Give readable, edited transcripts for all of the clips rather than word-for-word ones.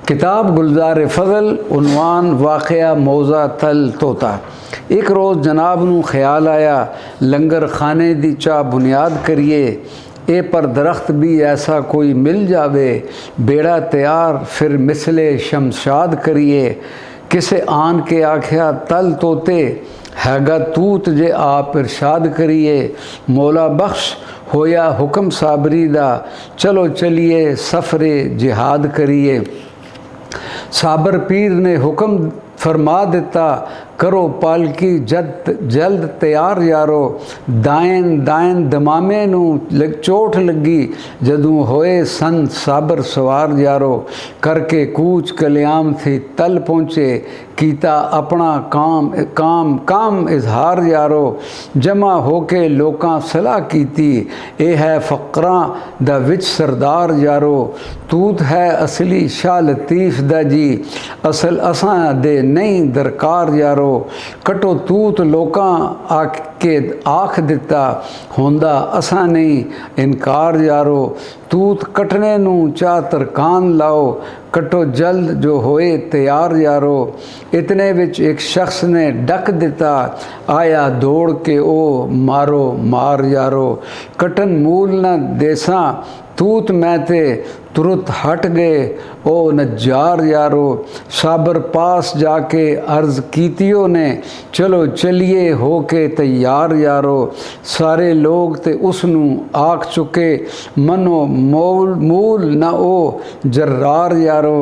किताब गुलजार फजल उनवान वाक़या मौज़ा तल तोता। एक रोज़ जनाब नूं ख्याल आया लंगर खाने दी चा बुनियाद करिए ए पर दरख्त भी ऐसा कोई मिल जावे, बेड़ा तैयार फिर मिसले शमशाद करिए। किसे आन के आख्या तल तोते हैगा तूत जे आप इरशाद करिए। मौला बख्श होया हुक्म साबरी दा, चलो चलिए सफ़रे जिहाद करिए। साबर पीर ने हुक्म फरमा दिता, करो पालकी जल्द तैयार यारो। दाएं दाएं दमामे नूं चोट लगी, जदों होए सन साबर सवार यारो। करके कूच कलियाम थी तल पहुँचे, कीता अपना काम इजहार यारो। जमा होके लोकां सलाह कीती, ए है फ़क़रां दा विच सरदार यारो। तूत है असली शाह लतीफ़ दा जी, असल असां दे नहीं दरकार यारो। कटो तूत लोकां आके आख दिता, होंदा असां नहीं इनकार यारो। तूत कटने नूं चा तरकान लाओ, कटो जल्द जो होए तैयार यारो। इतने विच एक शख्स ने डक दिता, आया दौड़ के ओ मारो मार यारो। कटन मूल न देसां तूत मैं ते तुरत हट गए ओ नज्जार यारो। साबर पास जाके अर्ज़ कीतियों ने, चलो चलिए हो के तैयार यारो। सारे लोग ते उसनूं आख चुके, मनो मूल न ओ जर्रार यारो।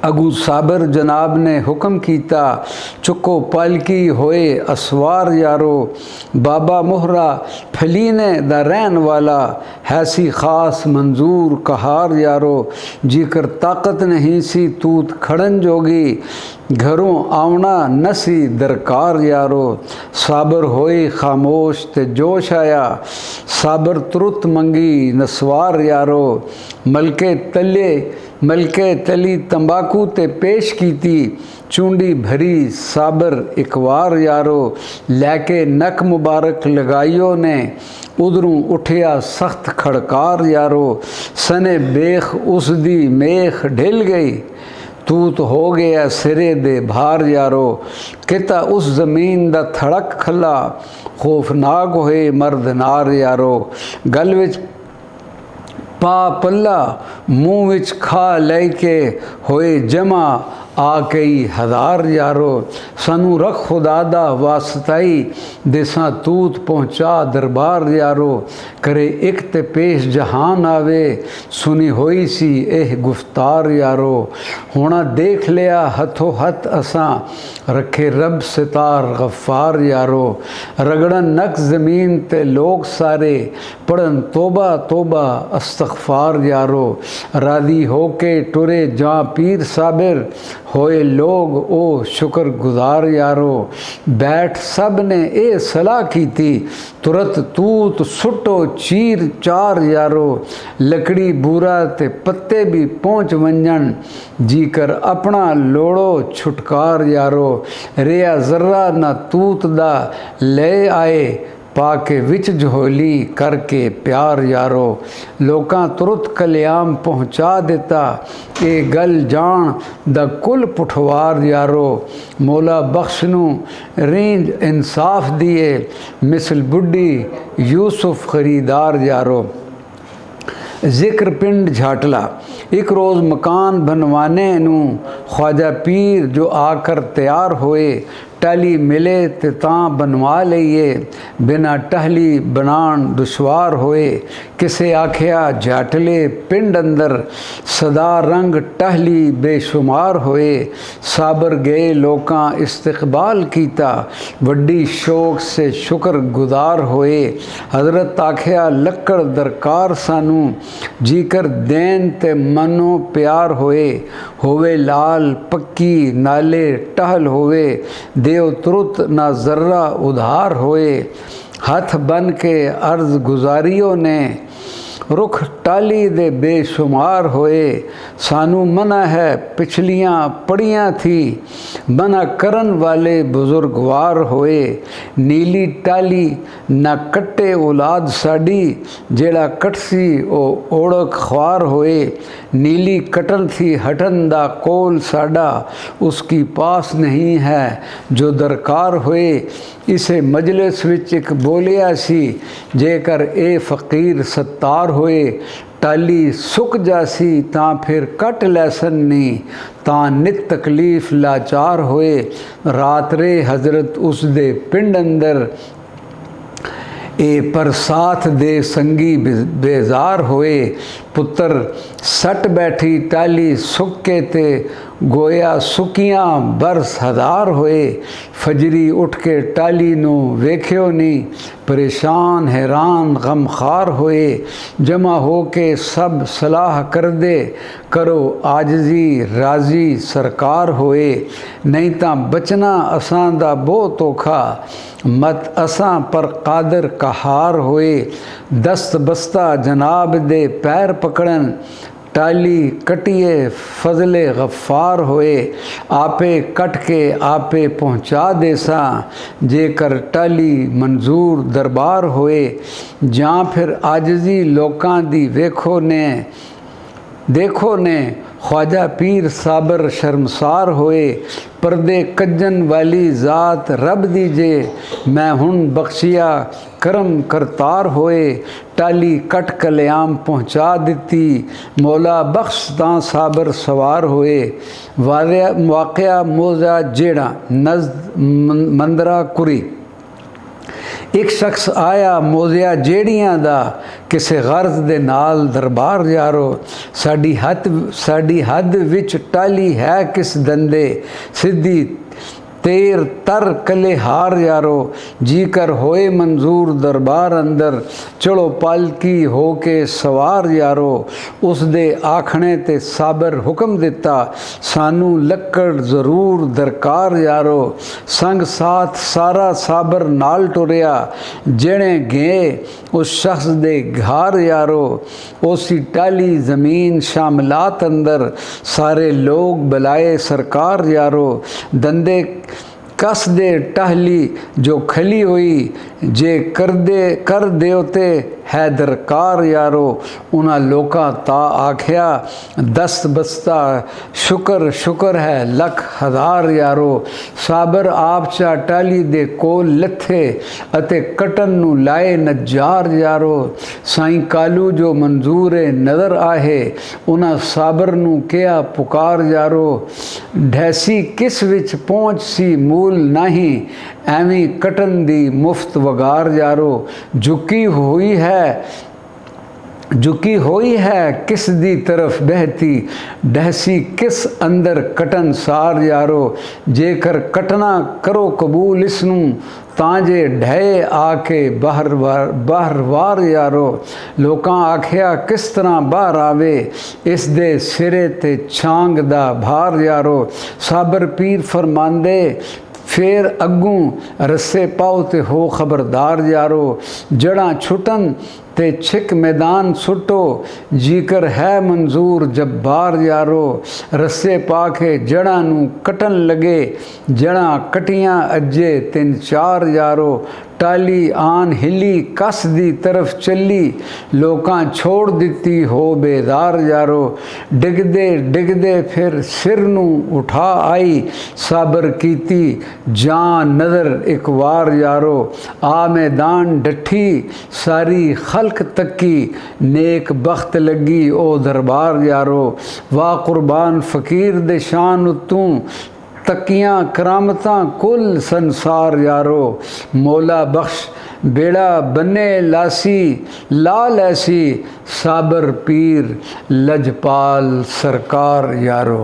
अगू साबर जनाब ने हुक्म कीता, चुको पालकी होए असवार यारो। बाबा मोहरा फलीने दा रहन वाला, हैसी ख़ास मंजूर कहार यारो। जिकर ताकत नहीं सी तूत खड़न जोगी, घरों आवना नसी दरकार यारो। साबर होए खामोश ते जोश आया, साबर तुरत मंगी नसवार यारो। मलके तली तंबाकू ते पेश कीती, चूंडी भरी साबर एक वार यारो। लैके नक मुबारक लगाइयो ने, उधरों उठिया सख्त खड़कार यारो। सने बेख उसदी मेख ढिल गई, तूत हो गया सिरे दे भार यारो। किता उस ज़मीन दा थड़क खला, खौफनाक होए मर्द नार यारो। गल विच पा पल्ला मूँह विच खा लैके होए जमा, आ कई हज़ार यारो। सानू रख खुदा दा वास्ताई, देसां तूत पहुँचा दरबार यारो। करे एक ते पेश जहान आवे, सुनी होई सी एह गुफ्तार यारो। होना देख लिया हथो हथ असां, रखे रब सितार गफ़ार यारो। रगड़न नक ज़मीन ते लोग सारे, पढ़न तोबा तोबा अस्तग़फ़ार यारो। राज़ी होके टुरे जां पीर साबिर, होए लोग ओ शुक्र गुजार यारो। बैठ सब ने ए सलाह की थी, तुरत तूत सुटो चीर चार यारो। लकड़ी बूरा ते पत्ते भी पहुँच वंजन, जीकर अपना लोड़ो छुटकार यारो। रिया ज़र्रा न तूत दा ले आए, पाके विच झोली करके प्यार यारो। लोकां तुरत कल्याम पहुँचा दिता, ए गल जान दा कुल पुठवार यारो। मौला बख्श नूं रींज इंसाफ दिए, मिसल बुढ़ी यूसुफ खरीदार यारो। ज़िक्र पिंड झाटला। एक रोज़ मकान बनवाने नूं ख्वाजा पीर जो आकर तैयार होए, टहली मिले ते तां बनवा लईए, बिना टहली बनान दुश्वार होए। किसे आख्या झाटले पिंड अंदर, सदा रंग टहली बेशुमार होए। साबर गए लोकां इस्तकबाल कीता, वड्डी शौक से शुक्र गुजार होए। हज़रत आख्या लक्कड़ दरकार सानू, जीकर देन ते मनो प्यार होवे लाल पक्की नाले टहल होवे। देव तुरत ना ज़र्रा उधार होए। हथ बन के अर्ज़ गुजारियों ने, रुख टाली दे बेशुमार होए। सानू मना है पिछलियाँ पड़ियाँ थी, मना करन वाले बुजुर्गवार होए, नीली टाली ना कट्टे औलाद साड़ी, जेड़ा कटसी ओ ओड़क ख्वार होए, नीली कटन थी हटन दा कोल साड़ा, उसकी पास नहीं है जो दरकार होए। इसे मजलिस विच एक बोलिया सी, जेकर ए फकीर सत्तार होए, टाली सुक जासी तां फिर कट लैसन नी, तां नित तकलीफ लाचार होए। रात रे हजरत उस दे पिंड अंदर, ए पर साथ दे संगी बेजार होए। पुत्र सट बैठी टाली सुके ते, गोया सुकियां बरस हज़ार होए। फजरी उठ के टाली नू वेख्यो नी, परेशान हैरान गमखार होए। जमा हो के सब सलाह कर दे, करो आजजी राजी सरकार होए। नहीं तां बचना असां दा बहुत औखा, मत असां पर कादर कहार होए। दस्त बस्ता जनाब दे पैर पकड़न, टाली कटिए फजले गफ़ार होए। आपे कट के आपे पहुँचा देसा, जेकर टाली मंजूर दरबार होए। जां फिर आजजी लोकां दी देखो ने, ख्वाजा पीर साबर शर्मसार होए। पर्दे कज्जन वाली ज़ात रब दीजे, मैं हुन बख्शिया करम करतार होए। टाली कट कल्याम पहुँचा दिती, मौला बख्श तां साबर सवार होए। वाक़या मौजा जेड़ा नज़द मंदरा कुरी। एक शख्स आया मौजिया जेड़ियां दा, किसे गर्ज दे नाल दरबार यारो। साड़ी हद विच टाली है किस दंदे, सिद्धी तेर तर कले हार यारो। जी कर होए मंजूर दरबार अंदर, चढ़ो पालकी हो के सवार यारो। उस दे आखने ते साबर हुक्म दिता, सानू लक्कड़ ज़रूर दरकार यारो। संग साथ सारा साबर नाल टुरिया, जेने गए उस शख्स दे घर यारो। उसी टाली ज़मीन शामलात अंदर, सारे लोग बुलाए सरकार यारो। दंदे कस दे टहली जो खली हुई, जे कर देवते है दरकार यारो। उन्हां लोकां ता आख्या, दस्त बस्ता शुक्र शुक्र है लख हज़ार यारो। साबर आप चा टाली दे कोल लथे, अते कटन नू लाए नजार यारो। साईं कालू जो मंजूर नज़र आहे, उन्हां साबर नू किया पुकार यारो। ढैसी किस विच पहुँच सी मूल नहीं, एवं कटन दी मुफ्त वगार यारो। झुकी हुई है किस दी तरफ बहती, डहसी किस अंदर कटन सार यारो। जेकर कटना करो कबूल इसनू, तांजे ढे आके बाहर वार यारो। लोकां आख्या किस तरह बाहर आवे, इस दे सिरे ते छांग दा भार यारो। साबर पीर फरमांदे, फिर अग्गों रस्से पाओ ते हो खबरदार यारो। जड़ा छुटन ते छिक मैदान सुटो, जीकर है मंजूर जब्बार यारो। रस्से पाके जड़ा नू कटन लगे, जड़ा कटियां अज्जे 3-4 यारो। टाली आन हिली कस दी तरफ चली, लोकां छोड़ दिती हो बेदार यारो। डिगदे डिगदे फिर सिर नू उठा आई, साबर कीती जान नज़र एक वार यारो। आ मैदान डठी सारी खल्क तकी, नेक बख्त लगी ओ दरबार यारो। वाह कुर्बान फ़कीर दे शान उत्तू, तकियां करामतां कुल संसार यारो। मौला बख्श बेड़ा बने लासी, लाल ऐसी साबर पीर लजपाल सरकार यारो।